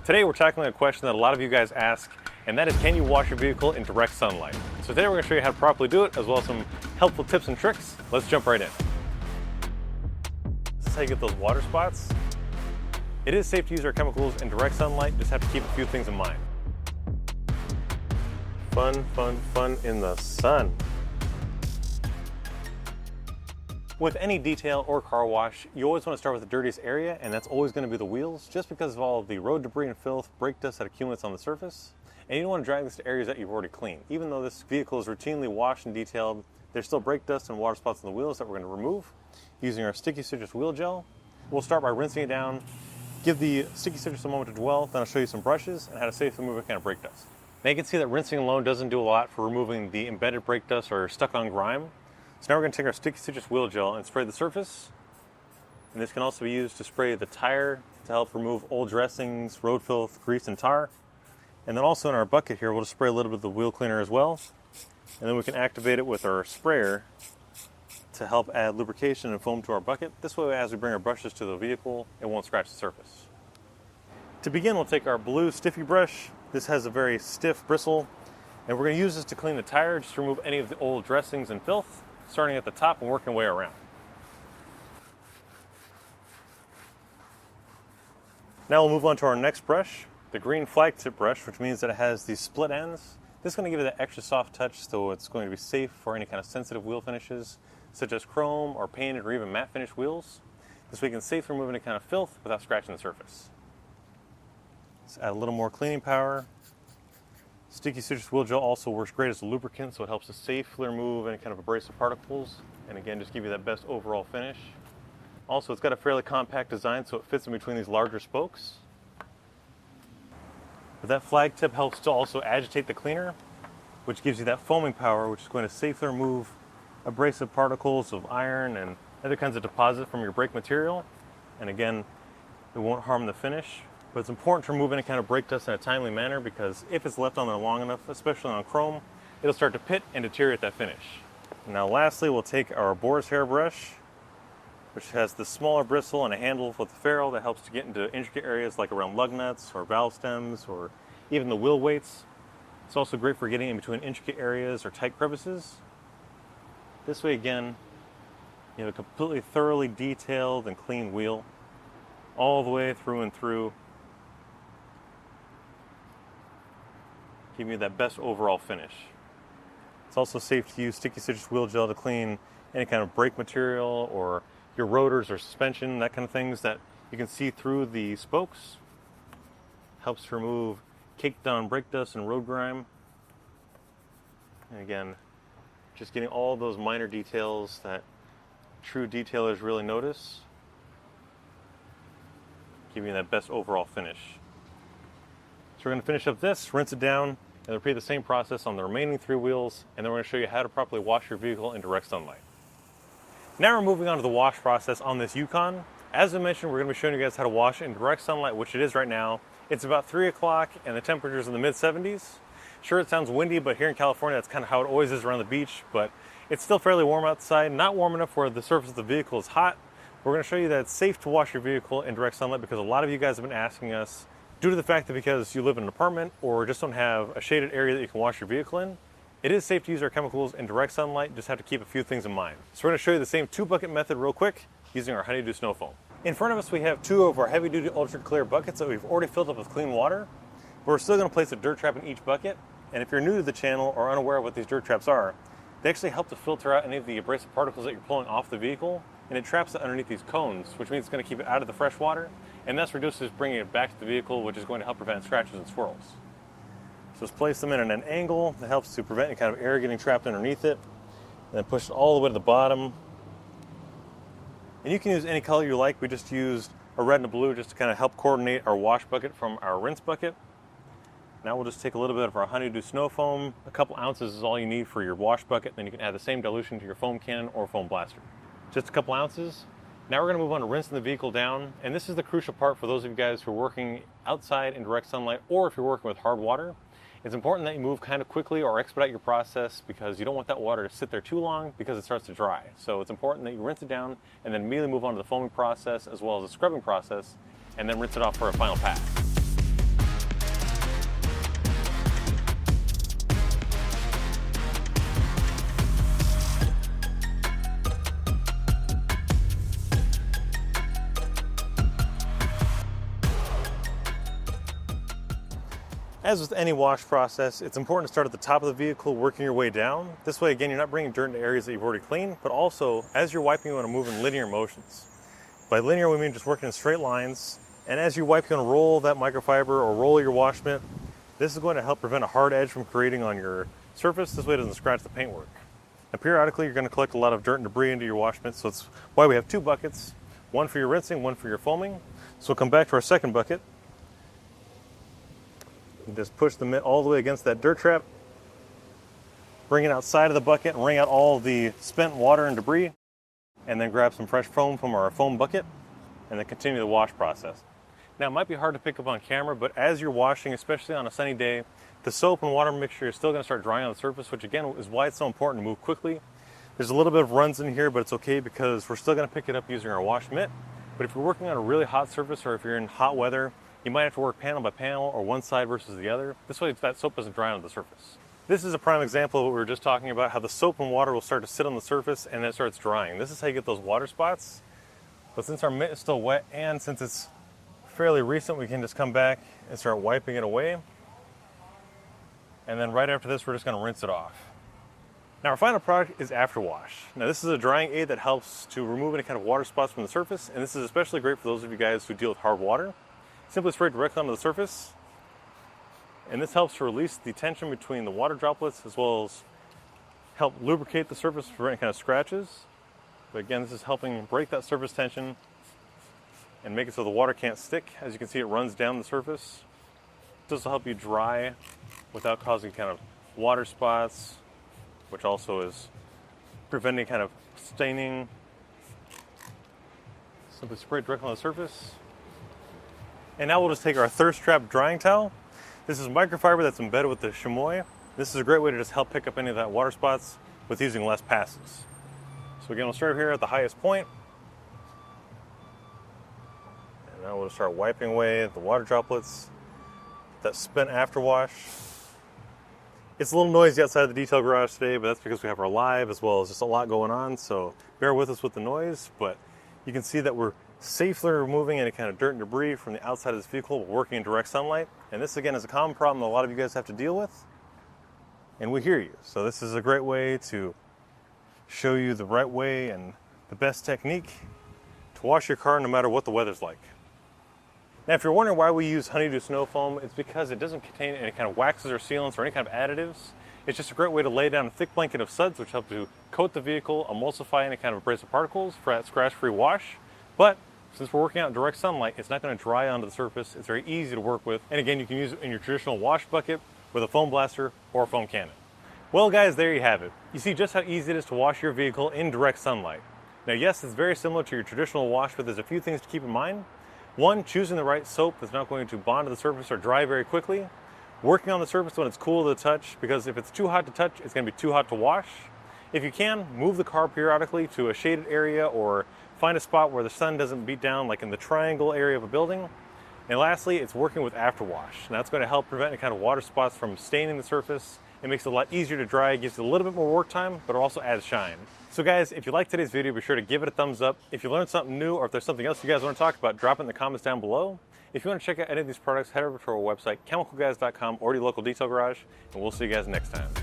Today we're tackling a question that a lot of you guys ask, and that is, can you wash your vehicle in direct sunlight? So today we're going to show you how to properly do it, as well as some helpful tips and tricks. Let's jump right in. This is how you get those water spots. It is safe to use our chemicals in direct sunlight, just have to keep a few things in mind. Fun, fun, fun in the sun. With any detail or car wash, you always want to start with the dirtiest area, and that's always going to be the wheels, just because of all of the road debris and filth, brake dust that accumulates on the surface. And you don't want to drag this to areas that you've already cleaned. Even though this vehicle is routinely washed and detailed, there's still brake dust and water spots on the wheels that we're going to remove using our sticky citrus wheel gel. We'll start by rinsing it down, give the sticky citrus a moment to dwell, then I'll show you some brushes and how to safely remove any kind of brake dust. Now you can see that rinsing alone doesn't do a lot for removing the embedded brake dust or stuck on grime. So now we're going to take our sticky citrus wheel gel and spray the surface. And this can also be used to spray the tire to help remove old dressings, road filth, grease, and tar. And then also in our bucket here, we'll just spray a little bit of the wheel cleaner as well. And then we can activate it with our sprayer to help add lubrication and foam to our bucket. This way, as we bring our brushes to the vehicle, it won't scratch the surface. To begin, we'll take our blue stiffy brush. This has a very stiff bristle, and we're going to use this to clean the tire, just to remove any of the old dressings and filth, starting at the top and working our way around. Now we'll move on to our next brush, the green flag tip brush, which means that it has these split ends. This is going to give it that extra soft touch, so it's going to be safe for any kind of sensitive wheel finishes, such as chrome or painted or even matte finish wheels. This way you can safely remove any kind of filth without scratching the surface. Let's add a little more cleaning power. Sticky citrus wheel gel also works great as a lubricant, so it helps to safely remove any kind of abrasive particles, and again, just give you that best overall finish. Also, it's got a fairly compact design, so it fits in between these larger spokes. But that flag tip helps to also agitate the cleaner, which gives you that foaming power, which is going to safely remove abrasive particles of iron and other kinds of deposit from your brake material. And again, it won't harm the finish. But it's important to remove any kind of brake dust in a timely manner, because if it's left on there long enough, especially on chrome, it'll start to pit and deteriorate that finish. Now lastly, we'll take our boar's hair brush, which has the smaller bristle and a handle with a ferrule that helps to get into intricate areas like around lug nuts or valve stems or even the wheel weights. It's also great for getting in between intricate areas or tight crevices. This way again, you have a completely thoroughly detailed and clean wheel all the way through and through, giving you that best overall finish. It's also safe to use sticky citrus wheel gel to clean any kind of brake material or your rotors or suspension, that kind of things that you can see through the spokes. Helps to remove caked on brake dust and road grime. And again, just getting all those minor details that true detailers really notice, giving you that best overall finish. So we're going to finish up this, rinse it down, and repeat the same process on the remaining 3 wheels, and then we're going to show you how to properly wash your vehicle in direct sunlight. Now we're moving on to the wash process on this Yukon. As I mentioned, we're going to be showing you guys how to wash in direct sunlight, which it is right now. It's about 3 o'clock and the temperature's in the mid-70s. Sure, it sounds windy, but here in California, that's kind of how it always is around the beach, but it's still fairly warm outside, not warm enough where the surface of the vehicle is hot. We're going to show you that it's safe to wash your vehicle in direct sunlight, because a lot of you guys have been asking us, due to the fact that because you live in an apartment or just don't have a shaded area that you can wash your vehicle in, it is safe to use our chemicals in direct sunlight, just have to keep a few things in mind. So we're going to show you the same 2-bucket method real quick using our Honeydew Snow Foam. In front of us we have 2 of our heavy-duty ultra clear buckets that we've already filled up with clean water. But we're still going to place a dirt trap in each bucket, and if you're new to the channel or unaware of what these dirt traps are, they actually help to filter out any of the abrasive particles that you're pulling off the vehicle, and it traps it underneath these cones, which means it's going to keep it out of the fresh water, and thus reduces bringing it back to the vehicle, which is going to help prevent scratches and swirls. So just place them in at an angle that helps to prevent any kind of air getting trapped underneath it, and then push it all the way to the bottom. And you can use any color you like. We just used a red and a blue just to kind of help coordinate our wash bucket from our rinse bucket. Now we'll just take a little bit of our Honeydew Snow Foam. A couple ounces is all you need for your wash bucket. Then you can add the same dilution to your foam cannon or foam blaster. Just a couple ounces. Now we're going to move on to rinsing the vehicle down. And this is the crucial part for those of you guys who are working outside in direct sunlight, or if you're working with hard water. It's important that you move kind of quickly or expedite your process, because you don't want that water to sit there too long because it starts to dry. So it's important that you rinse it down and then immediately move on to the foaming process as well as the scrubbing process, and then rinse it off for a final pass. As with any wash process, it's important to start at the top of the vehicle, working your way down. This way, again, you're not bringing dirt into areas that you've already cleaned, but also, as you're wiping, you want to move in linear motions. By linear, we mean just working in straight lines. And as you wipe, you're going to roll that microfiber or roll your wash mitt. This is going to help prevent a hard edge from creating on your surface. This way it doesn't scratch the paintwork. And periodically, you're going to collect a lot of dirt and debris into your wash mitt, so that's why we have two buckets, one for your rinsing, one for your foaming. So we'll come back to our second bucket. You just push the mitt all the way against that dirt trap, bring it outside of the bucket and wring out all the spent water and debris, and then grab some fresh foam from our foam bucket, and then continue the wash process. Now, it might be hard to pick up on camera, but as you're washing, especially on a sunny day, the soap and water mixture is still going to start drying on the surface, which again is why it's so important to move quickly. There's a little bit of runs in here, but it's okay because we're still going to pick it up using our wash mitt. But if you're working on a really hot surface or if you're in hot weather, you might have to work panel by panel or one side versus the other. This way that soap doesn't dry onto the surface. This is a prime example of what we were just talking about, how the soap and water will start to sit on the surface and then it starts drying. This is how you get those water spots. But since our mitt is still wet and since it's fairly recent, we can just come back and start wiping it away. And then right after this, we're just going to rinse it off. Now, our final product is Afterwash. Now, this is a drying aid that helps to remove any kind of water spots from the surface, and this is especially great for those of you guys who deal with hard water. Simply spray directly onto the surface, and this helps to release the tension between the water droplets as well as help lubricate the surface for any kind of scratches. But again, this is helping break that surface tension and make it so the water can't stick. As you can see, it runs down the surface. This will help you dry without causing kind of water spots, which also is preventing kind of staining. Simply spray it directly on the surface. And now we'll just take our thirst trap drying towel. This is microfiber that's embedded with the chamois. This is a great way to just help pick up any of that water spots with using less passes. So again, we'll start here at the highest point. And now we'll start wiping away the water droplets, that spent afterwash. It's a little noisy outside the detail garage today, but that's because we have our live as well as just a lot going on. So bear with us with the noise, but you can see that we're safely removing any kind of dirt and debris from the outside of this vehicle while working in direct sunlight. And this, again, is a common problem that a lot of you guys have to deal with. And we hear you. So this is a great way to show you the right way and the best technique to wash your car no matter what the weather's like. Now, if you're wondering why we use honeydew snow foam, it's because it doesn't contain any kind of waxes or sealants or any kind of additives. It's just a great way to lay down a thick blanket of suds, which help to coat the vehicle, emulsify any kind of abrasive particles for that scratch-free wash. But since we're working out in direct sunlight, it's not going to dry onto the surface. It's very easy to work with. And again, you can use it in your traditional wash bucket with a foam blaster or a foam cannon. Well, guys, there you have it. You see just how easy it is to wash your vehicle in direct sunlight. Now, yes, it's very similar to your traditional wash, but there's a few things to keep in mind. One, choosing the right soap that's not going to bond to the surface or dry very quickly. Working on the surface when it's cool to the touch, because if it's too hot to touch, it's going to be too hot to wash. If you can, move the car periodically to a shaded area or find a spot where the sun doesn't beat down, like in the triangle area of a building. And lastly, it's working with afterwash. And that's going to help prevent any kind of water spots from staining the surface. It makes it a lot easier to dry, it gives you a little bit more work time, but it also adds shine. So guys, if you liked today's video, be sure to give it a thumbs up. If you learned something new or if there's something else you guys want to talk about, drop it in the comments down below. If you want to check out any of these products, head over to our website, chemicalguys.com, or your local detail garage, and we'll see you guys next time.